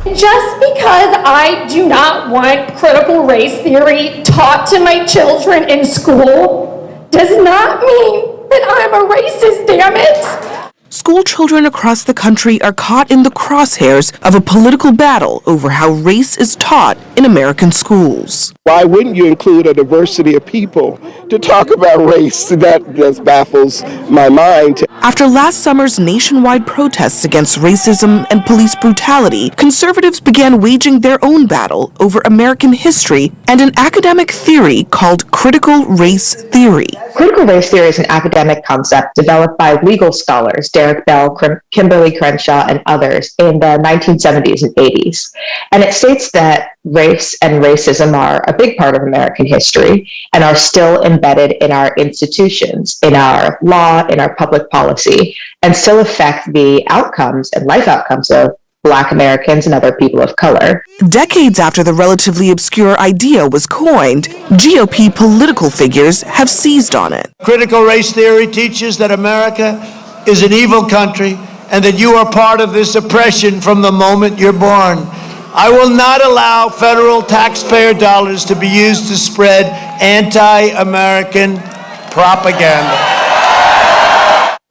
Just because I do not want critical race theory taught to my children in school does not mean that I'm a racist, damn it. School children across the country are caught in the crosshairs of a political battle over how race is taught in American schools. Why wouldn't you include a diversity of people to talk about race? That just baffles my mind. After last summer's nationwide protests against racism and police brutality, conservatives began waging their own battle over American history and an academic theory called critical race theory. Critical race theory is an academic concept developed by legal scholars Derek Bell, Kimberly Crenshaw, and others in the 1970s and 80s. And it states that race and racism are a big part of American history and are still embedded in our institutions, in our law, in our public policy, and still affect the outcomes and life outcomes of Black Americans and other people of color. Decades after the relatively obscure idea was coined, GOP political figures have seized on it. Critical race theory teaches that America is an evil country and that you are part of this oppression from the moment you're born. I will not allow federal taxpayer dollars to be used to spread anti-American propaganda.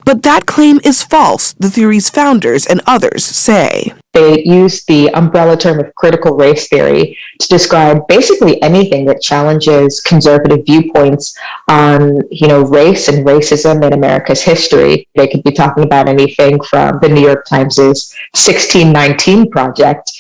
But that claim is false, the theory's founders and others say. They use the umbrella term of critical race theory to describe basically anything that challenges conservative viewpoints on, race and racism in America's history. They could be talking about anything from the New York Times' 1619 Project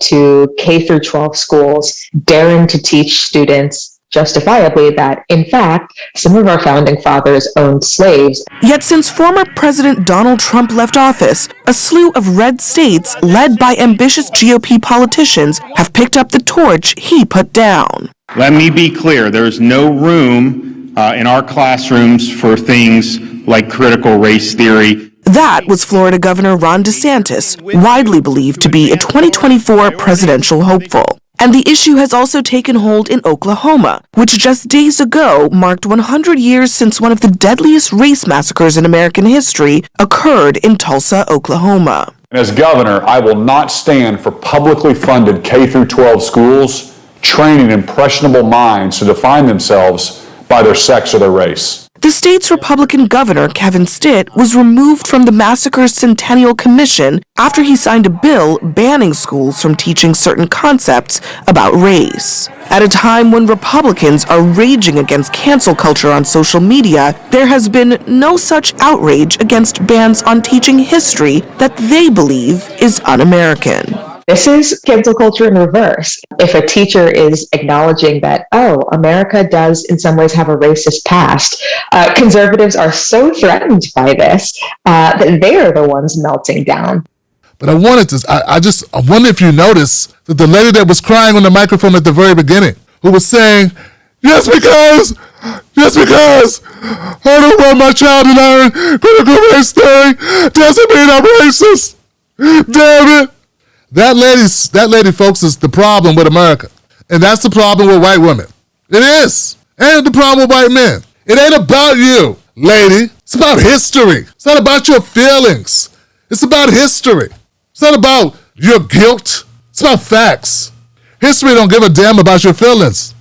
to K through 12 schools daring to teach students justifiably that, in fact, some of our founding fathers owned slaves. Yet since former President Donald Trump left office, a slew of red states led by ambitious GOP politicians have picked up the torch he put down. Let me be clear, there's no room in our classrooms for things like critical race theory. That was Florida Governor Ron DeSantis, widely believed to be a 2024 presidential hopeful. And the issue has also taken hold in Oklahoma, which just days ago marked 100 years since one of the deadliest race massacres in American history occurred in Tulsa, Oklahoma. As governor, I will not stand for publicly funded K through 12 schools training impressionable minds to define themselves by their sex or their race. The state's Republican governor, Kevin Stitt, was removed from the Massacres Centennial Commission after he signed a bill banning schools from teaching certain concepts about race. At a time when Republicans are raging against cancel culture on social media, there has been no such outrage against bans on teaching history that they believe is un-American. This is cancel culture in reverse. If a teacher is acknowledging that, America does in some ways have a racist past, conservatives are so threatened by this that they are the ones melting down. But I wanted to, I wonder if you noticed that the lady that was crying on the microphone at the very beginning, who was saying, just because I don't want my child to learn critical race theory doesn't mean I'm racist. Damn it. That lady, folks, is the problem with America. And that's the problem with white women. It is. And the problem with white men. It ain't about you, lady. It's about history. It's not about your feelings. It's about history. It's not about your guilt. It's about facts. History don't give a damn about your feelings.